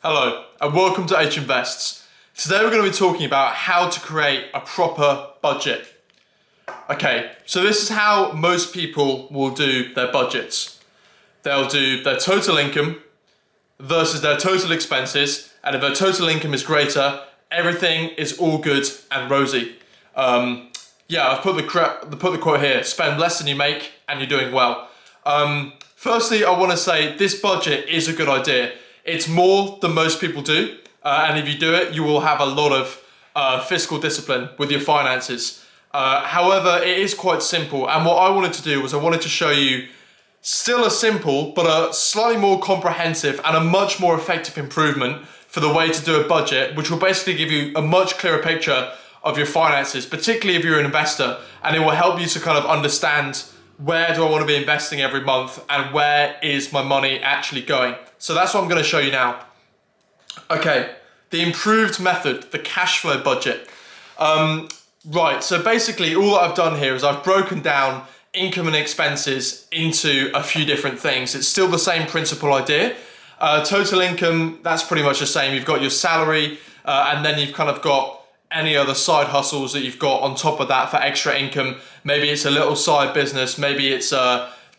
Hello and welcome to H Invests. Today we're going to be talking about how to create a proper budget. Okay, so this is how most people will do their budgets. They'll do their total income versus their total expenses, and if their total income is greater, everything is all good and rosy. I've put the quote here: spend less than you make and you're doing well. Firstly, I want to say this budget is a good idea. It's more than most people do, and if you do it, you will have a lot of fiscal discipline with your finances. However, it is quite simple, and what I wanted to do was I wanted to show you still a simple but a slightly more comprehensive and a much more effective improvement for the way to do a budget, which will basically give you a much clearer picture of your finances, particularly if you're an investor, and it will help you to kind of understand where do I want to be investing every month and where is my money actually going. So that's what I'm going to show you now. Okay, the improved method, the cash flow budget. Right, so basically all that I've done here is I've broken down income and expenses into a few different things. It's still the same principal idea. Total income, that's pretty much the same. You've got your salary, and then you've kind of got any other side hustles that you've got on top of that for extra income. Maybe it's a little side business, maybe it's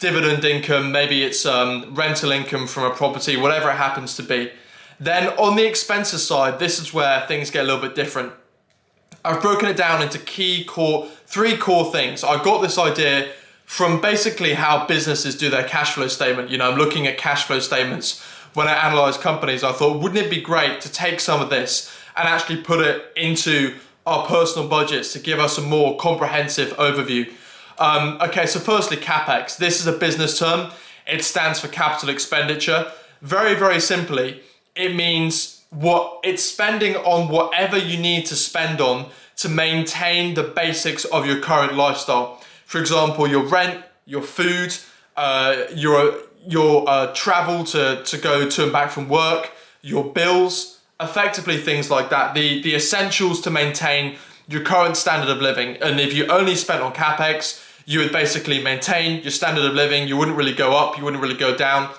dividend income, maybe it's rental income from a property, whatever it happens to be. Then on the expenses side, this is where things get a little bit different. I've broken it down into three core things. I got this idea from basically how businesses do their cash flow statement. You know, I'm looking at cash flow statements when I analyze companies. I thought, wouldn't it be great to take some of this and actually put it into our personal budgets to give us a more comprehensive overview. Okay, so firstly, CapEx. This is a business term. It stands for capital expenditure. Very, very simply, it means it's spending on whatever you need to spend on to maintain the basics of your current lifestyle. For example, your rent, your food, your travel to go to and back from work, your bills, effectively things like that. The essentials to maintain your current standard of living. And if you only spent on CapEx, you would basically maintain your standard of living. You wouldn't really go up, you wouldn't really go down.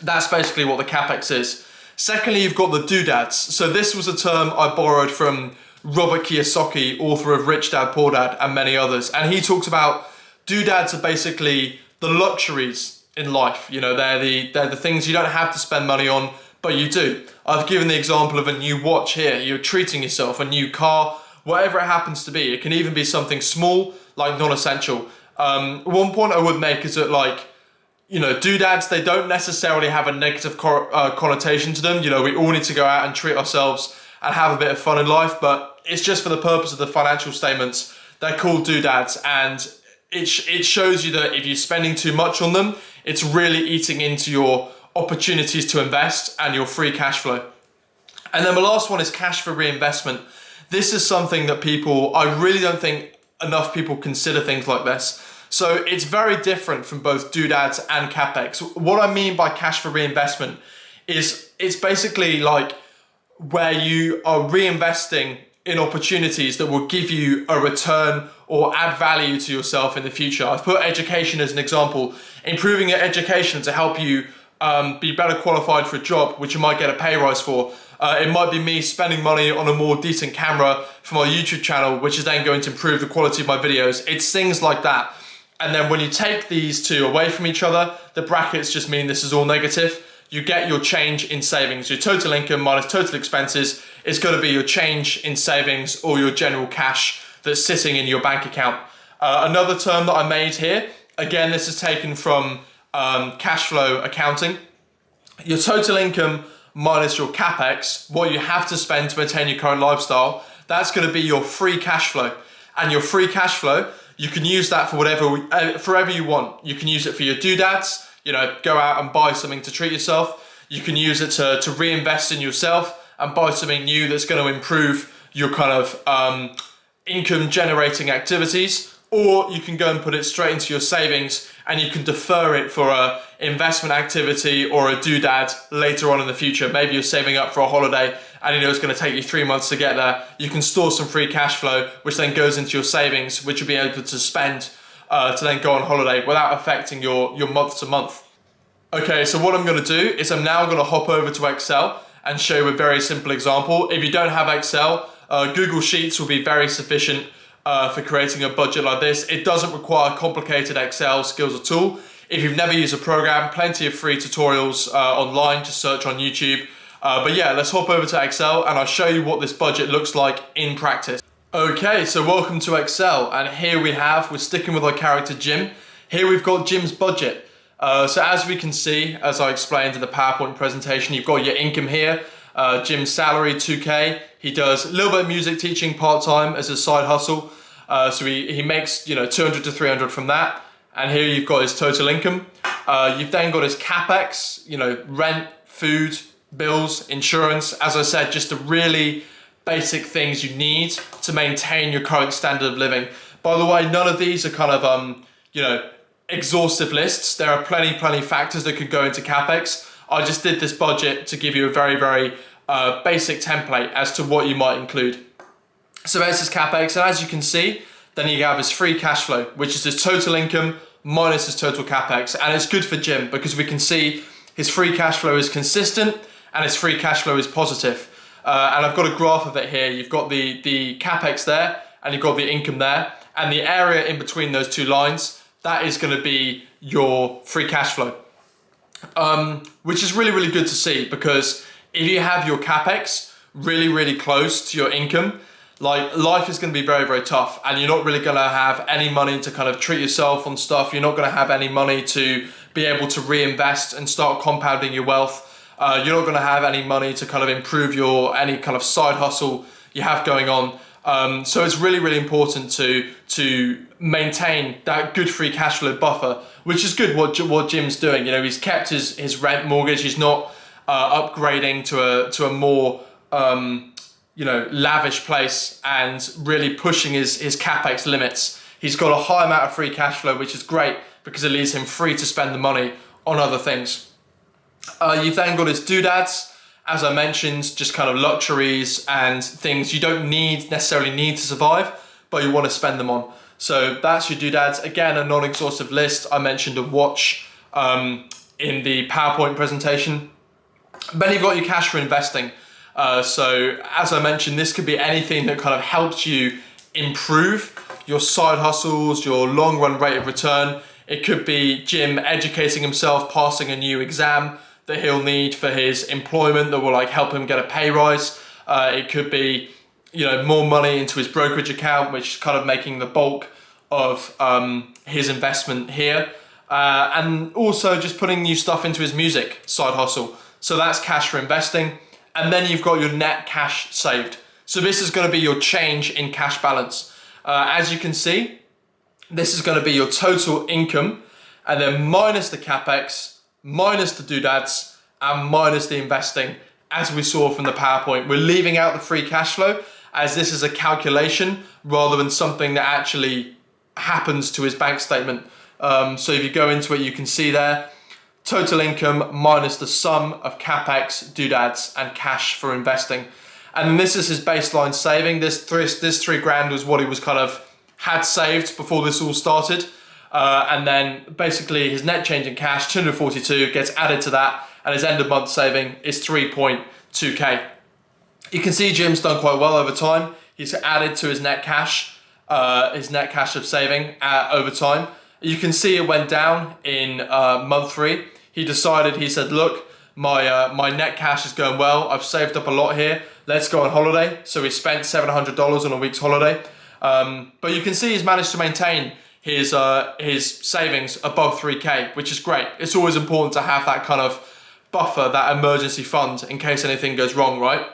That's basically what the CapEx is. Secondly, you've got the doodads. So this was a term I borrowed from Robert Kiyosaki, author of Rich Dad, Poor Dad, and many others. And he talks about doodads are basically the luxuries in life. You know, they're the things you don't have to spend money on, but you do. I've given the example of a new watch here. You're treating yourself, a new car, whatever it happens to be. It can even be something small, like non-essential. One point I would make is that, like, you know, doodads, they don't necessarily have a negative connotation to them. You know, we all need to go out and treat ourselves and have a bit of fun in life, but it's just for the purpose of the financial statements. They're called doodads, and it shows you that if you're spending too much on them, it's really eating into your opportunities to invest and your free cash flow. And then the last one is cash for reinvestment. This is something that I really don't think enough people consider things like this. So it's very different from both doodads and CapEx. What I mean by cash for reinvestment is it's basically like where you are reinvesting in opportunities that will give you a return or add value to yourself in the future. I've put education as an example. Improving your education to help you be better qualified for a job, which you might get a pay rise for. It might be me spending money on a more decent camera for my YouTube channel, which is then going to improve the quality of my videos. It's things like that. And then when you take these two away from each other, the brackets just mean this is all negative. You get your change in savings. Your total income minus total expenses is going to be your change in savings or your general cash that's sitting in your bank account. Another term that I made here, again, this is taken from cash flow accounting. Your total income minus your CapEx, what you have to spend to maintain your current lifestyle, that's going to be your free cash flow. And your free cash flow, you can use that for forever you want. You can use it for your doodads, you know, go out and buy something to treat yourself. You can use it to reinvest in yourself and buy something new that's going to improve your kind of income generating activities. Or you can go and put it straight into your savings and you can defer it for a investment activity or a doodad later on in the future. Maybe you're saving up for a holiday and you know it's going to take you 3 months to get there. You can store some free cash flow, which then goes into your savings, which you'll be able to spend to then go on holiday without affecting your month to month. Okay, so what I'm going to do is I'm now going to hop over to Excel and show you a very simple example. If you don't have Excel, Google Sheets will be very sufficient for creating a budget like this. It doesn't require complicated Excel skills at all. If you've never used a program, plenty of free tutorials online, just search on YouTube. But yeah, let's hop over to Excel and I'll show you what this budget looks like in practice. Okay, so welcome to Excel, and here we're sticking with our character Jim. Here we've got Jim's budget. So as we can see, as I explained in the PowerPoint presentation, you've got your income here. Jim's salary, 2K. He does a little bit of music teaching part-time as a side hustle. So he makes 200 to 300 from that. And here you've got his total income. You've then got his CapEx, rent, food, bills, insurance. As I said, just the really basic things you need to maintain your current standard of living. By the way, none of these are kind of, exhaustive lists. There are plenty factors that could go into CapEx. I just did this budget to give you a very, very basic template as to what you might include. So there's his CapEx, and as you can see, then you have his free cash flow, which is his total income minus his total CapEx. And it's good for Jim because we can see his free cash flow is consistent and his free cash flow is positive. And I've got a graph of it here. You've got the CapEx there and you've got the income there. And the area in between those two lines, that is going to be your free cash flow. Which is really, really good to see, because if you have your CapEx really, really close to your income, like, life is going to be very, very tough, and you're not really going to have any money to kind of treat yourself on stuff. You're not going to have any money to be able to reinvest and start compounding your wealth. You're not going to have any money to kind of improve any kind of side hustle you have going on. So it's really, really important to maintain that good free cash flow buffer, which is good what Jim's doing. He's kept his rent mortgage. He's not upgrading to a more lavish place and really pushing his CapEx limits. He's got a high amount of free cash flow, which is great because it leaves him free to spend the money on other things. You've then got his doodads. As I mentioned, just kind of luxuries and things you don't necessarily need to survive, but you want to spend them on. So that's your doodads. Again, a non-exhaustive list. I mentioned a watch in the PowerPoint presentation. Then you've got your cash for investing. So as I mentioned, this could be anything that kind of helps you improve your side hustles, your long run rate of return. It could be Jim educating himself, passing a new exam that he'll need for his employment that will help him get a pay rise. It could be, more money into his brokerage account, which is kind of making the bulk of his investment here. And also just putting new stuff into his music side hustle. So that's cash for investing. And then you've got your net cash saved. So this is going to be your change in cash balance. As you can see, this is going to be your total income, and then minus the CapEx, minus the doodads, and minus the investing, as we saw from the PowerPoint. We're leaving out the free cash flow as this is a calculation rather than something that actually happens to his bank statement. So if you go into it, you can see there, total income minus the sum of CapEx, doodads, and cash for investing. And this is his baseline saving. This $3,000 was what he was had saved before this all started. And then basically his net change in cash, 242, gets added to that, and his end of month saving is 3.2K. You can see Jim's done quite well over time. He's added to his net cash of saving over time. You can see it went down in month 3. He said, look, my net cash is going well. I've saved up a lot here. Let's go on holiday. So he spent $700 on a week's holiday. But you can see he's managed to maintain his savings above 3K, which is great. It's always important to have that kind of buffer, that emergency fund in case anything goes wrong, right?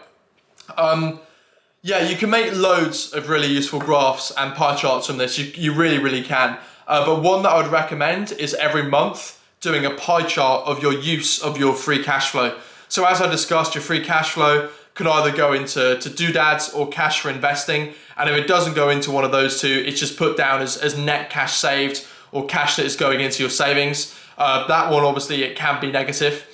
Yeah, you can make loads of really useful graphs and pie charts from this. You really, really can. But one that I would recommend is every month doing a pie chart of your use of your free cash flow. So as I discussed, your free cash flow can either go into doodads or cash for investing. And if it doesn't go into one of those two, it's just put down as net cash saved or cash that is going into your savings. That one, obviously, it can be negative.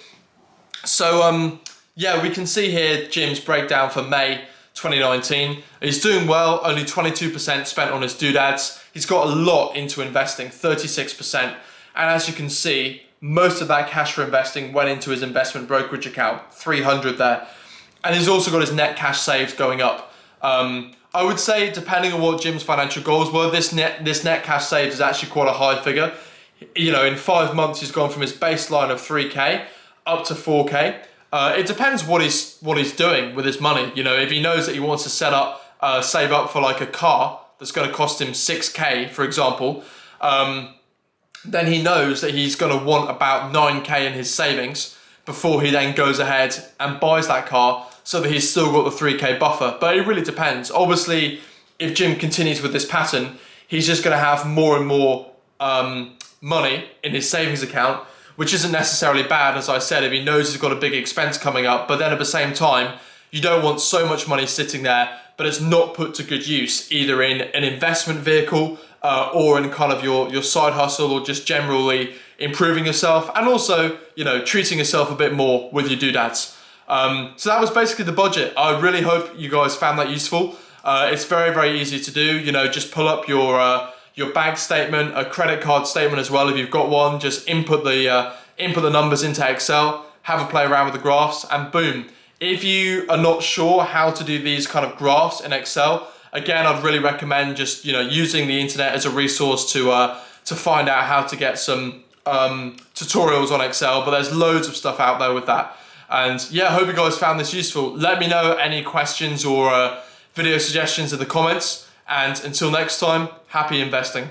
So yeah, we can see here Jim's breakdown for May 2019. He's doing well, only 22% spent on his doodads. He's got a lot into investing, 36%. And as you can see, most of that cash for investing went into his investment brokerage account, 300 there. And he's also got his net cash saved going up. I would say, depending on what Jim's financial goals were, this net cash saved is actually quite a high figure. You know, in 5 months, he's gone from his baseline of 3K up to 4K. It depends what he's doing with his money. You know, if he knows that he wants to save up for like a car that's going to cost him 6K, for example, then he knows that he's going to want about 9K in his savings before he then goes ahead and buys that car, so that he's still got the 3K buffer. But it really depends. Obviously, if Jim continues with this pattern, he's just going to have more and more money in his savings account, which isn't necessarily bad, as I said, if he knows he's got a big expense coming up. But then at the same time, you don't want so much money sitting there, but it's not put to good use, either in an investment vehicle or in kind of your side hustle, or just generally improving yourself, and also, you know, treating yourself a bit more with your doodads. So that was basically the budget. I really hope you guys found that useful. It's very, very easy to do. You know, just pull up your bank statement, a credit card statement as well if you've got one. Just input the numbers into Excel, have a play around with the graphs, and boom. If you are not sure how to do these kind of graphs in Excel, again, I'd really recommend just, you know, using the internet as a resource to find out how to get some tutorials on Excel. But there's loads of stuff out there with that. And yeah, I hope you guys found this useful. Let me know any questions or video suggestions in the comments. And until next time, happy investing.